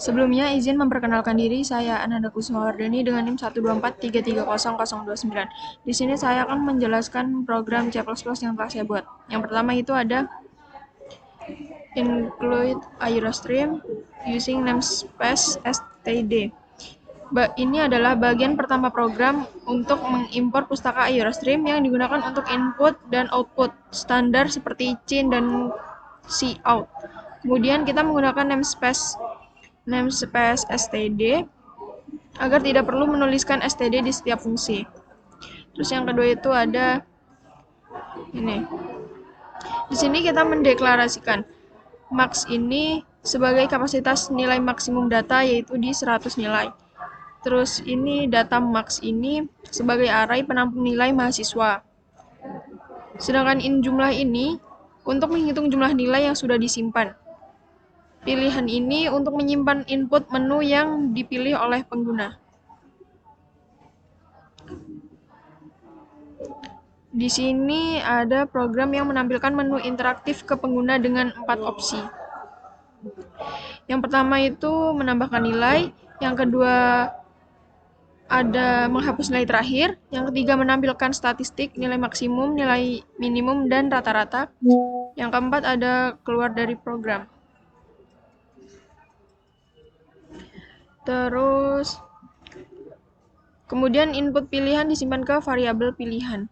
Sebelumnya, izin memperkenalkan diri, saya Ananda Kusumawardani dengan NIM 124330029. Di sini saya akan menjelaskan program C++ yang telah saya buat. Yang pertama itu ada include Eurostream using namespace std. Ini adalah bagian pertama program untuk mengimpor pustaka Eurostream yang digunakan untuk input dan output standar seperti cin dan cout. Kemudian kita menggunakan namespace std agar tidak perlu menuliskan std di setiap fungsi. Terus yang kedua itu ada ini. Di sini kita mendeklarasikan max ini sebagai kapasitas nilai maksimum data, yaitu di 100 nilai. Terus ini data max ini sebagai array penampung nilai mahasiswa. Sedangkan in jumlah ini untuk menghitung jumlah nilai yang sudah disimpan. Pilihan ini untuk menyimpan input menu yang dipilih oleh pengguna. Di sini ada program yang menampilkan menu interaktif ke pengguna dengan 4 opsi. Yang pertama itu menambahkan nilai, yang kedua ada menghapus nilai terakhir, yang ketiga menampilkan statistik, nilai maksimum, nilai minimum, dan rata-rata. Yang keempat ada keluar dari program. Terus kemudian input pilihan disimpan ke variabel pilihan.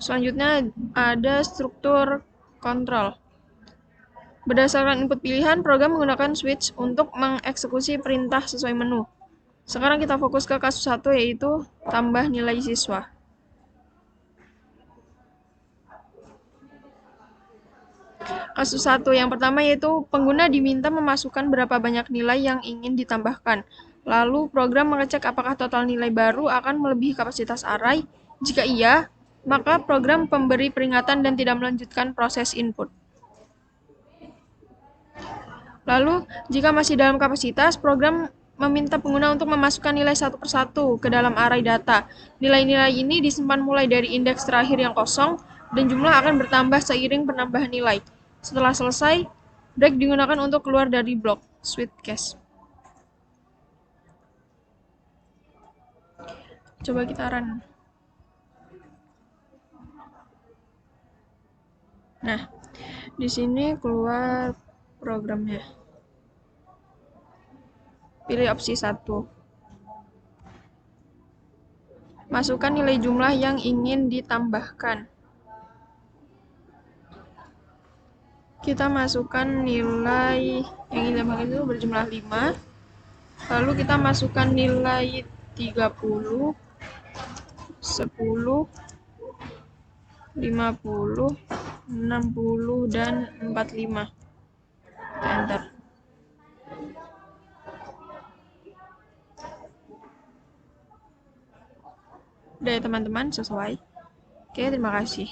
Selanjutnya ada struktur kontrol. Berdasarkan input pilihan, program menggunakan switch untuk mengeksekusi perintah sesuai menu. Sekarang kita fokus ke kasus 1, yaitu tambah nilai siswa. Kasus 1 yang pertama yaitu pengguna diminta memasukkan berapa banyak nilai yang ingin ditambahkan. Lalu program mengecek apakah total nilai baru akan melebihi kapasitas array. Jika iya, maka program memberi peringatan dan tidak melanjutkan proses input. Lalu, jika masih dalam kapasitas, program meminta pengguna untuk memasukkan nilai satu persatu ke dalam array data. Nilai-nilai ini disimpan mulai dari indeks terakhir yang kosong, dan jumlah akan bertambah seiring penambahan nilai. Setelah selesai, break digunakan untuk keluar dari blok switch case. Coba kita run. Nah, di sini keluar programnya. Pilih opsi 1. Masukkan nilai jumlah yang ingin ditambahkan. Kita masukkan nilai yang ingin ditambahkan itu berjumlah 5. Lalu kita masukkan nilai 30, 10, 50, 60, dan 45. Enter. Udah ya teman-teman, sesuai. Oke, terima kasih.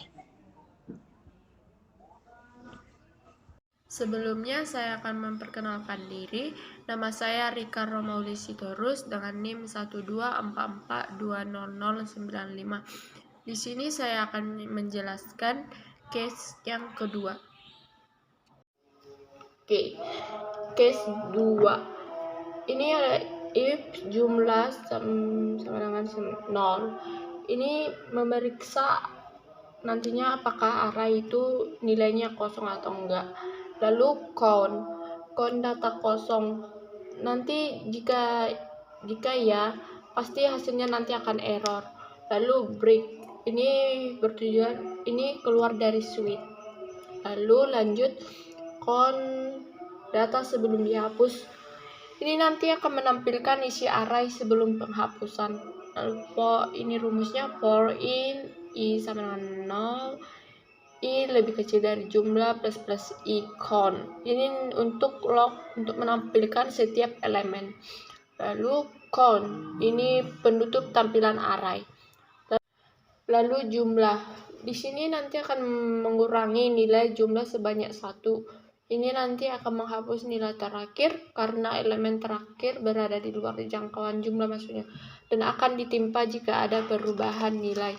Sebelumnya saya akan memperkenalkan diri. Nama saya Rika Romauli Sitorus dengan NIM 124420095. Di sini saya akan menjelaskan case yang kedua. Oke, case 2. Ini ada if jumlah sama dengan 0. Ini memeriksa nantinya apakah array itu nilainya kosong atau enggak. Lalu count data kosong. Nanti jika ya, pasti hasilnya nanti akan error. Lalu break, ini bertujuan ini keluar dari switch. Lalu lanjut count data sebelum dihapus. Ini nanti akan menampilkan isi array sebelum penghapusan. Lalu ini rumusnya for in i sama dengan 0, i lebih kecil dari jumlah plus i count. Ini untuk log, untuk menampilkan setiap elemen. Lalu count, ini penutup tampilan array. Lalu jumlah, di sini nanti akan mengurangi nilai jumlah sebanyak 1. Ini nanti akan menghapus nilai terakhir karena elemen terakhir berada di luar jangkauan jumlah maksudnya, dan akan ditimpa jika ada perubahan nilai.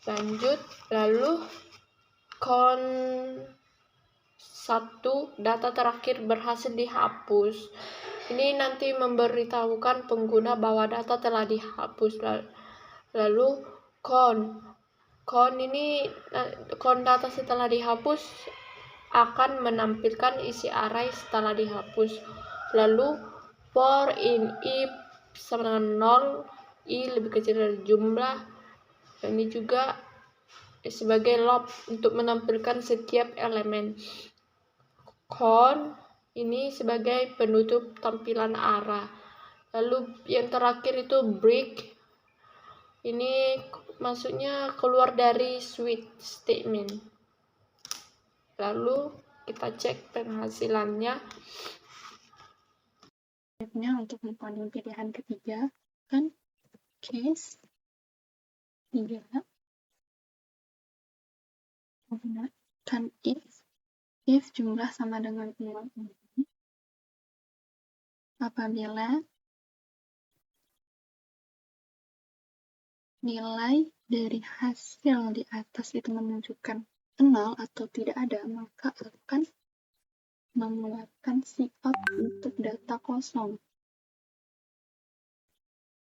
Lanjut, lalu count satu data terakhir berhasil dihapus. Ini nanti memberitahukan pengguna bahwa data telah dihapus. Lalu count data setelah dihapus akan menampilkan isi array setelah dihapus. Lalu for in if sama dengan 0, i lebih kecil dari jumlah. Ini juga sebagai loop untuk menampilkan setiap elemen. Count ini sebagai penutup tampilan arah. Lalu yang terakhir itu break. Ini maksudnya keluar dari switch statement. Lalu kita cek penghasilannya. Untuk mengkode pilihan ketiga kan case 3 menggunakan if jumlah sama dengan 0 ini apabila nilai dari hasil di atas itu menunjukkan 0 atau tidak ada, maka akan mengeluarkan cout untuk data kosong.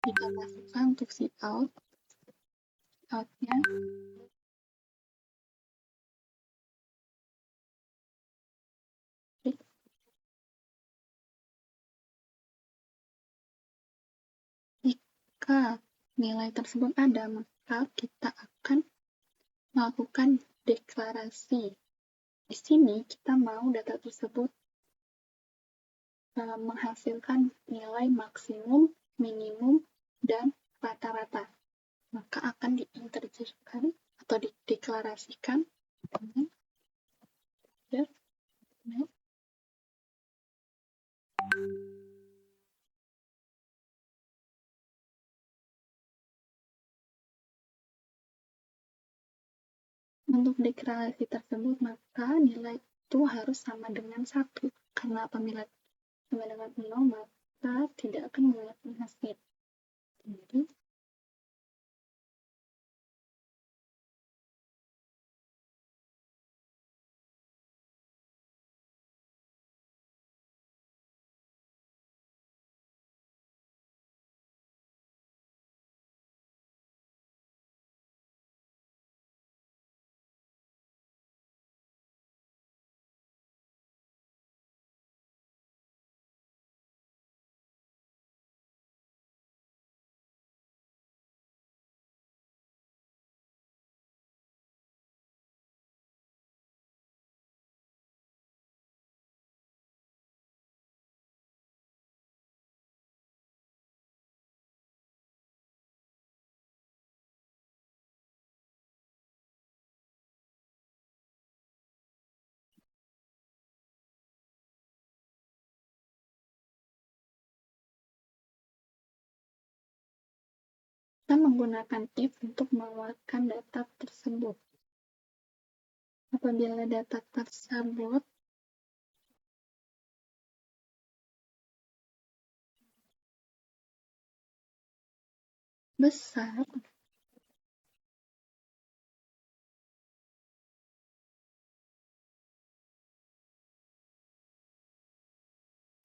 Kita masukkan untuk coutnya jika nilai tersebut ada, maka kita akan melakukan deklarasi. Di sini kita mau data tersebut menghasilkan nilai maksimum, minimum, dan rata-rata. Maka akan diintegerkan atau dideklarasikan dengan untuk deklarasi tersebut, maka nilai itu harus sama dengan 1. Karena apabila sama dengan 0, maka tidak akan mengeluarkan hasil. Jadi, kita menggunakan if untuk mengeluarkan data tersebut. Apabila data tersebut besar,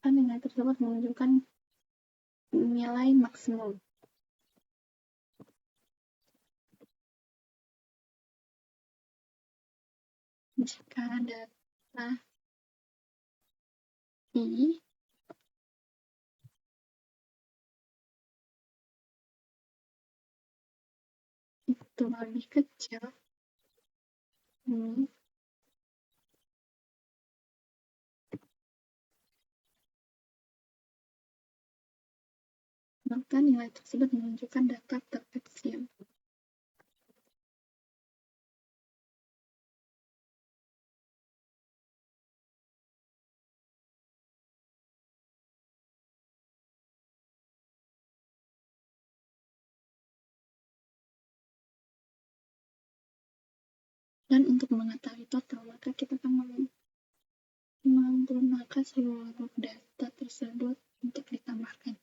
nilai tersebut menunjukkan nilai maksimum. Jika data i itu lebih kecil, maka nilai tersebut menunjukkan data terkecil. Dan untuk mengetahui total, maka kita akan menggunakan seluruh data tersebut untuk ditambahkan.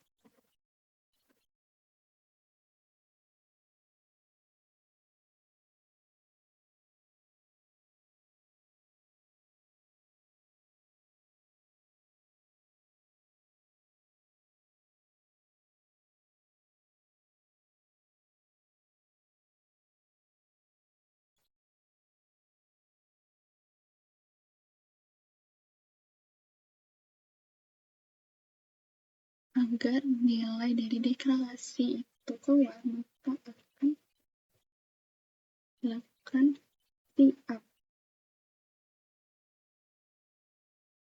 agar nilai dari deklarasi itu keluar, maka akan dilakukan up.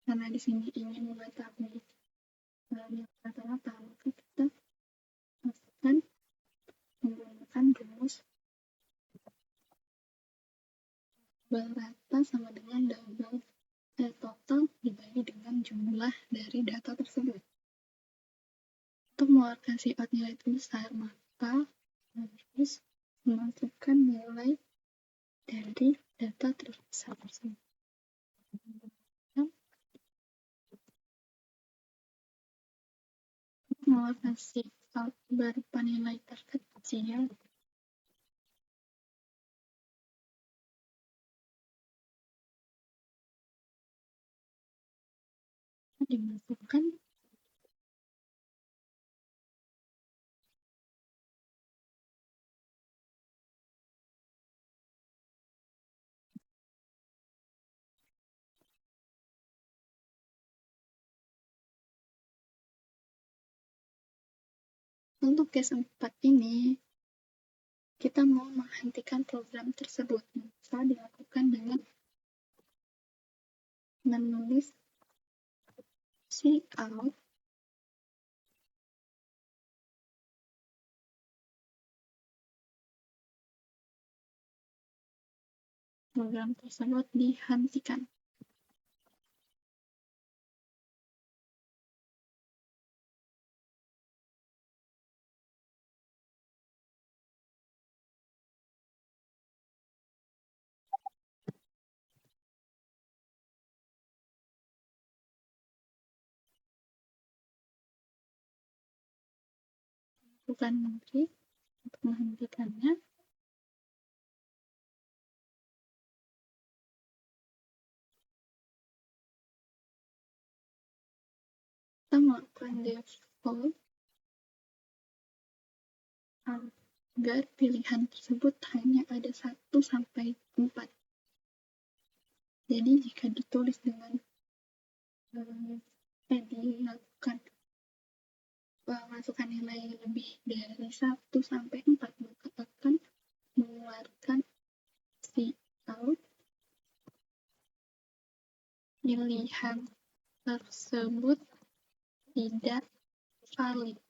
Karena di sini ingin mengetahui rata-rata, maka kita akan menggunakan rumus rata sama dengan total dibagi dengan jumlah dari data tersebut. Untuk mengeluarkan sifat nilai terbesar, maka harus memasukkan nilai dari data terbesar tersebut. Untuk mengeluarkan sifat berupa nilai terkecil, dimasukkan untuk case 4 ini, kita mau menghentikan program tersebut. Bisa dilakukan dengan menulis cout program tersebut dihentikan. Bukan mungkin untuk menghentikannya. Kita melakukan default agar pilihan tersebut hanya ada 1 sampai 4. Jadi jika ditulis dengan dilakukan masukkan nilai lebih dari 1 sampai 4, maka akan mengeluarkan cout pilihan tersebut tidak valid.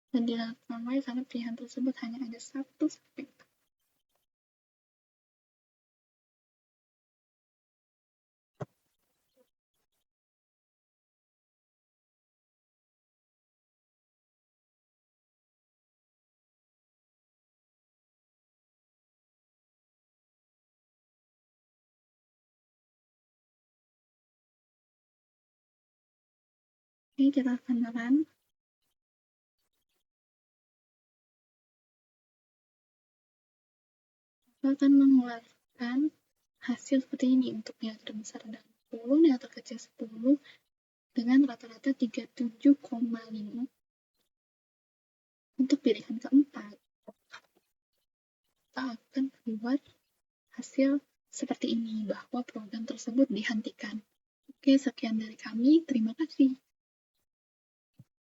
Dan dilakukan lagi karena pilihan tersebut hanya ada 1 sampai 4. Oke, kita akan run. Kita akan mengeluarkan hasil seperti ini untuk nilai terbesar ada 10, nilai terkecil 10, dengan rata-rata 37,5. Untuk pilihan keempat, kita akan keluar hasil seperti ini, bahwa program tersebut dihentikan. Oke, sekian dari kami. Terima kasih.